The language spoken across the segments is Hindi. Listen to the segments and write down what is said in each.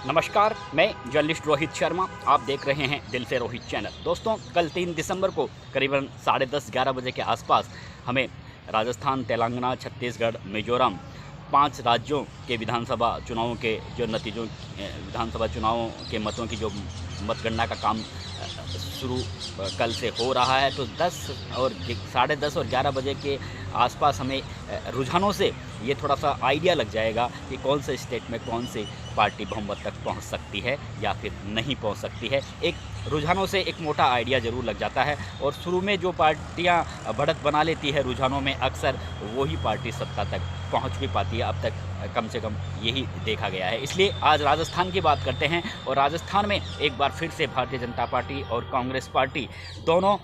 नमस्कार, मैं जर्नलिस्ट रोहित शर्मा। आप देख रहे हैं दिल से रोहित चैनल। दोस्तों, कल 3 दिसंबर को करीबन 10:30-11 बजे के आसपास हमें राजस्थान, तेलंगाना, छत्तीसगढ़, मिजोरम 5 राज्यों के विधानसभा चुनावों के जो नतीजों विधानसभा चुनावों के मतों की जो मतगणना का काम शुरू कल से हो रहा है। तो 10:30 और 11 बजे के आसपास हमें रुझानों से ये थोड़ा सा आइडिया लग जाएगा कि कौन से स्टेट में कौन सी पार्टी बहुमत तक पहुंच सकती है या फिर नहीं पहुंच सकती है। एक रुझानों से एक मोटा आइडिया ज़रूर लग जाता है और शुरू में जो पार्टियां बढ़त बना लेती है रुझानों में, अक्सर वही पार्टी सत्ता तक पहुंच भी पाती है। अब तक कम से कम यही देखा गया है। इसलिए आज राजस्थान की बात करते हैं और राजस्थान में एक बार फिर से भारतीय जनता पार्टी और कांग्रेस पार्टी दोनों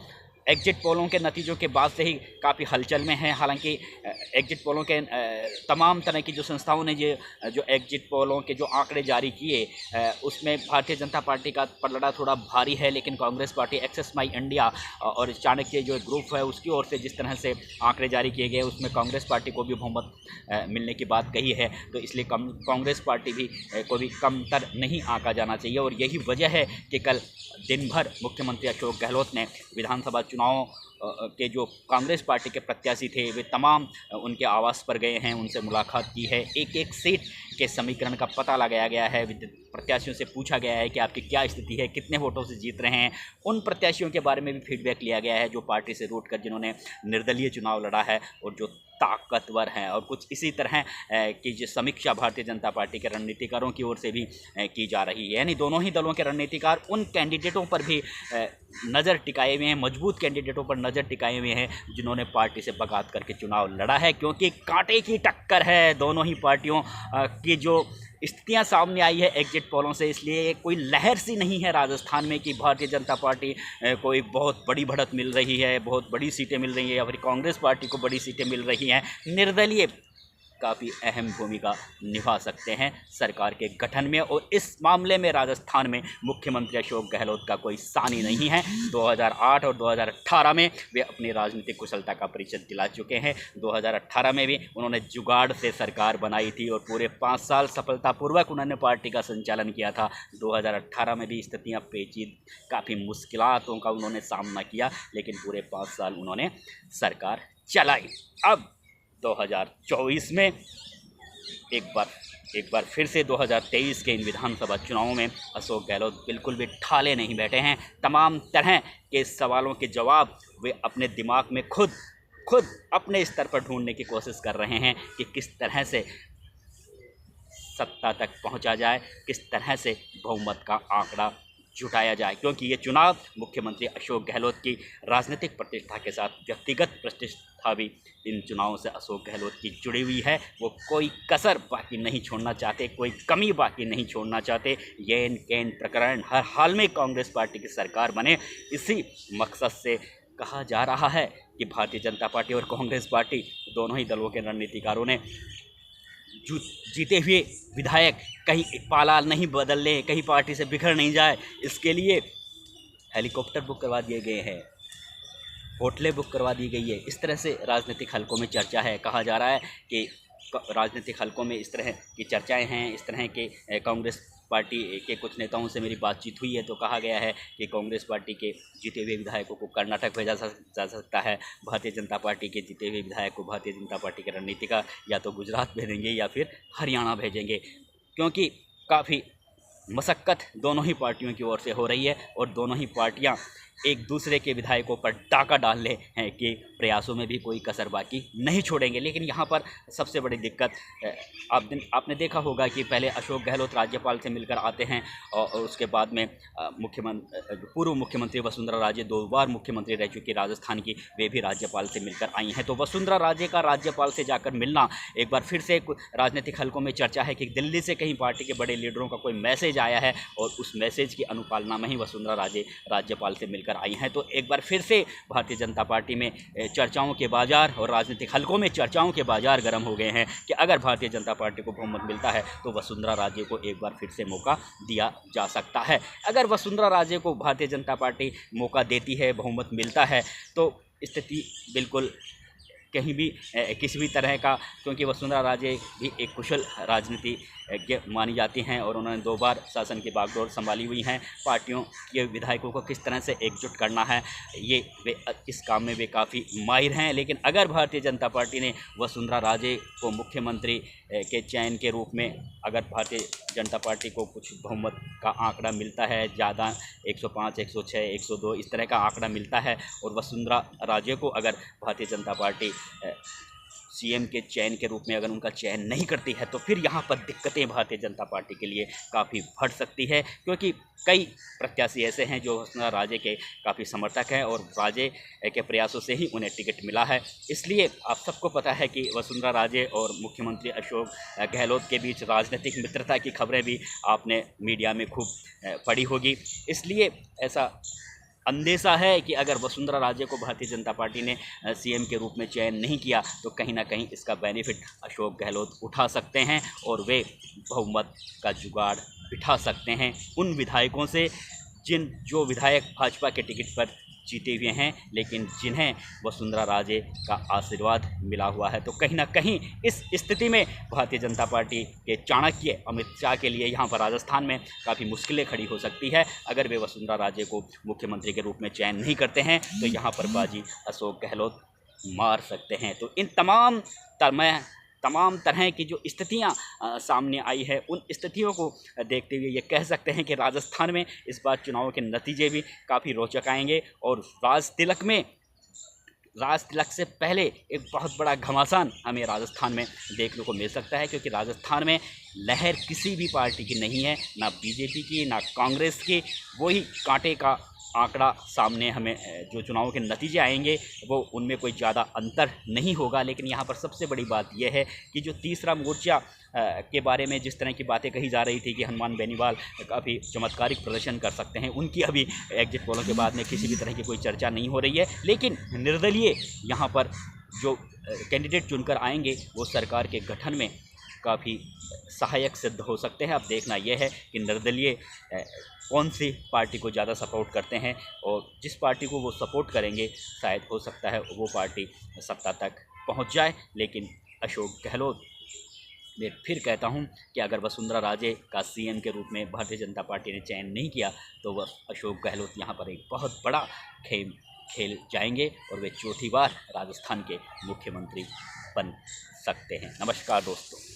एग्जिट पोलों के नतीजों के बाद से ही काफ़ी हलचल में हैं। हालांकि एग्जिट पोलों के तमाम तरह की जो संस्थाओं ने जो एग्जिट पोलों के जो आंकड़े जारी किए, उसमें भारतीय जनता पार्टी का पलड़ा थोड़ा भारी है। लेकिन कांग्रेस पार्टी, एक्सेस माई इंडिया और चाणक्य जो ग्रुप है उसकी ओर से जिस तरह से आंकड़े जारी किए गए, उसमें कांग्रेस पार्टी को भी बहुमत मिलने की बात कही है। तो इसलिए कांग्रेस पार्टी भी को भी कमतर नहीं आंका जाना चाहिए। और यही वजह है कि कल दिन भर मुख्यमंत्री अशोक गहलोत ने विधानसभा चुनावों के जो कांग्रेस पार्टी के प्रत्याशी थे वे तमाम उनके आवास पर गए हैं, उनसे मुलाकात की है। एक एक सीट के समीकरण का पता लगाया गया है। प्रत्याशियों से पूछा गया है कि आपकी क्या स्थिति है, कितने वोटों से जीत रहे हैं। उन प्रत्याशियों के बारे में भी फीडबैक लिया गया है जो पार्टी से रूट कर जिन्होंने निर्दलीय चुनाव लड़ा है और जो ताकतवर हैं। और कुछ इसी तरह की जो समीक्षा भारतीय जनता पार्टी के रणनीतिकारों की ओर से भी की जा रही है। यानी दोनों ही दलों के रणनीतिकार उन कैंडिडेटों पर भी नज़र टिकाए हुए हैं, मजबूत कैंडिडेटों पर नज़र टिकाए हुए हैं जिन्होंने पार्टी से बगावत करके चुनाव लड़ा है। क्योंकि कांटे की टक्कर है दोनों ही पार्टियों की जो स्थितियां सामने आई है एग्जिट पोलों से। इसलिए कोई लहर सी नहीं है राजस्थान में कि भारतीय जनता पार्टी को एक बहुत बड़ी बढ़त मिल रही है, बहुत बड़ी सीटें मिल रही हैं या फिर कांग्रेस पार्टी को बड़ी सीटें मिल रही हैं। निर्दलीय काफ़ी अहम भूमिका निभा सकते हैं सरकार के गठन में। और इस मामले में राजस्थान में मुख्यमंत्री अशोक गहलोत का कोई सानी नहीं है। 2008 और 2018 में वे अपनी राजनीतिक कुशलता का परिचय दिला चुके हैं। 2018 में भी उन्होंने जुगाड़ से सरकार बनाई थी और पूरे 5 साल सफलतापूर्वक उन्होंने पार्टी का संचालन किया था। 2018 में भी स्थितियाँ पेचीद, काफ़ी मुश्किलातों का उन्होंने सामना किया, लेकिन पूरे 5 साल उन्होंने सरकार चलाई। अब 2024 में एक बार फिर से 2023 के इन विधानसभा चुनावों में अशोक गहलोत बिल्कुल भी ठाले नहीं बैठे हैं। तमाम तरह के सवालों के जवाब वे अपने दिमाग में खुद अपने स्तर पर ढूंढने की कोशिश कर रहे हैं कि किस तरह से सत्ता तक पहुंचा जाए, किस तरह से बहुमत का आंकड़ा जुटाया जाए। क्योंकि ये चुनाव मुख्यमंत्री अशोक गहलोत की राजनीतिक प्रतिष्ठा के साथ व्यक्तिगत प्रतिष्ठा भी इन चुनावों से अशोक गहलोत की जुड़ी हुई है। वो कोई कसर बाकी नहीं छोड़ना चाहते, कोई कमी बाकी नहीं छोड़ना चाहते। येन केन प्रकरण हर हाल में कांग्रेस पार्टी की सरकार बने, इसी मकसद से कहा जा रहा है कि भारतीय जनता पार्टी और कांग्रेस पार्टी दोनों ही दलों के रणनीतिकारों ने जीते हुए विधायक कहीं पाला नहीं बदल ले, कहीं पार्टी से बिखर नहीं जाए, इसके लिए हेलीकॉप्टर बुक करवा दिए गए हैं, होटलें बुक करवा दी गई है। इस तरह से राजनीतिक हलकों में चर्चा है। कहा जा रहा है कि राजनीतिक हलकों में इस तरह की चर्चाएं हैं। इस तरह के कांग्रेस पार्टी के कुछ नेताओं से मेरी बातचीत हुई है तो कहा गया है कि कांग्रेस पार्टी के जीते हुए विधायकों को कर्नाटक भेजा जा सकता है। भारतीय जनता पार्टी के जीते हुए विधायक को भारतीय जनता पार्टी के रणनीतिकार या तो गुजरात भेजेंगे या फिर हरियाणा भेजेंगे। क्योंकि काफ़ी मशक्क़त दोनों ही पार्टियों की ओर से हो रही है और दोनों ही पार्टियां एक दूसरे के विधायकों पर डाका डालने हैं कि प्रयासों में भी कोई कसर बाकी नहीं छोड़ेंगे। लेकिन यहाँ पर सबसे बड़ी दिक्कत, आपने देखा होगा कि पहले अशोक गहलोत राज्यपाल से मिलकर आते हैं और उसके बाद में पूर्व मुख्यमंत्री वसुंधरा राजे 2 बार मुख्यमंत्री रह चुकी राजस्थान की, वे भी राज्यपाल से मिलकर आई हैं। तो वसुंधरा राजे का राज्यपाल से जाकर मिलना एक बार फिर से राजनीतिक हलकों में चर्चा है कि दिल्ली से कहीं पार्टी के बड़े लीडरों का कोई मैसेज आया है और उस मैसेज की अनुपालना में ही वसुंधरा राजे राज्यपाल से मिलकर आई हैं। तो एक बार फिर से भारतीय जनता पार्टी में चर्चाओं के बाजार और राजनीतिक हलकों में चर्चाओं के बाजार गर्म हो गए हैं कि अगर भारतीय जनता पार्टी को बहुमत मिलता है तो वसुंधरा राजे को एक बार फिर से मौका दिया जा सकता है। अगर वसुंधरा राजे को भारतीय जनता पार्टी मौका देती है, बहुमत मिलता है, तो स्थिति बिल्कुल कहीं भी किसी भी तरह का, क्योंकि वसुंधरा राजे भी एक कुशल राजनीति विशेषज्ञ मानी जाती हैं और उन्होंने 2 बार शासन की बागडोर संभाली हुई हैं। पार्टियों के विधायकों को किस तरह से एकजुट करना है, ये वे इस काम में वे काफ़ी माहिर हैं। लेकिन अगर भारतीय जनता पार्टी ने वसुंधरा राजे को मुख्यमंत्री के चयन के रूप में, अगर भारतीय जनता पार्टी को कुछ बहुमत का आंकड़ा मिलता है, ज़्यादा 105, 106, 102 इस तरह का आंकड़ा मिलता है, और वसुंधरा राजे को अगर भारतीय जनता पार्टी सीएम के चयन के रूप में अगर उनका चयन नहीं करती है, तो फिर यहाँ पर दिक्कतें भारतीय जनता पार्टी के लिए काफ़ी बढ़ सकती है, क्योंकि कई प्रत्याशी ऐसे हैं जो वसुंधरा राजे के काफ़ी समर्थक हैं और राजे के प्रयासों से ही उन्हें टिकट मिला है। इसलिए आप सबको पता है कि वसुंधरा राजे और मुख्यमंत्री अशोक गहलोत के बीच राजनीतिक मित्रता की खबरें भी आपने मीडिया में खूब पढ़ी होगी। इसलिए ऐसा अंदेशा है कि अगर वसुंधरा राजे को भारतीय जनता पार्टी ने सीएम के रूप में चयन नहीं किया, तो कहीं ना कहीं इसका बेनिफिट अशोक गहलोत उठा सकते हैं और वे बहुमत का जुगाड़ बिठा सकते हैं उन विधायकों से जो विधायक भाजपा के टिकट पर जीते हुए हैं, लेकिन जिन्हें वसुंधरा राजे का आशीर्वाद मिला हुआ है। तो कहीं ना कहीं इस स्थिति में भारतीय जनता पार्टी के चाणक्य अमित शाह के लिए यहाँ पर राजस्थान में काफ़ी मुश्किलें खड़ी हो सकती है। अगर वे वसुंधरा राजे को मुख्यमंत्री के रूप में चयन नहीं करते हैं, तो यहाँ पर बाजी अशोक गहलोत मार सकते हैं। तो इन तमाम तरह की जो स्थितियां सामने आई है, उन स्थितियों को देखते हुए ये कह सकते हैं कि राजस्थान में इस बार चुनाव के नतीजे भी काफ़ी रोचक आएंगे और राज तिलक से पहले एक बहुत बड़ा घमासान हमें राजस्थान में देखने को मिल सकता है, क्योंकि राजस्थान में लहर किसी भी पार्टी की नहीं है, ना बीजेपी की ना कांग्रेस की। वही कांटे का आंकड़ा सामने हमें जो चुनाव के नतीजे आएंगे वो उनमें कोई ज़्यादा अंतर नहीं होगा। लेकिन यहाँ पर सबसे बड़ी बात यह है कि जो तीसरा मोर्चा के बारे में जिस तरह की बातें कही जा रही थी कि हनुमान बेनीवाल काफ़ी चमत्कारिक प्रदर्शन कर सकते हैं, उनकी अभी एग्जिट पोलों के बाद में किसी भी तरह की कोई चर्चा नहीं हो रही है। लेकिन निर्दलीय यहाँ पर जो कैंडिडेट चुनकर आएंगे वो सरकार के गठन में काफ़ी सहायक सिद्ध हो सकते हैं। अब देखना यह है कि निर्दलीय कौन सी पार्टी को ज़्यादा सपोर्ट करते हैं, और जिस पार्टी को वो सपोर्ट करेंगे शायद हो सकता है वो पार्टी सत्ता तक पहुंच जाए। लेकिन अशोक गहलोत, मैं फिर कहता हूं कि अगर वसुंधरा राजे का सीएम के रूप में भारतीय जनता पार्टी ने चयन नहीं किया, तो वह अशोक गहलोत यहाँ पर एक बहुत बड़ा खेल जाएंगे और वे चौथी बार राजस्थान के मुख्यमंत्री बन सकते हैं। नमस्कार दोस्तों।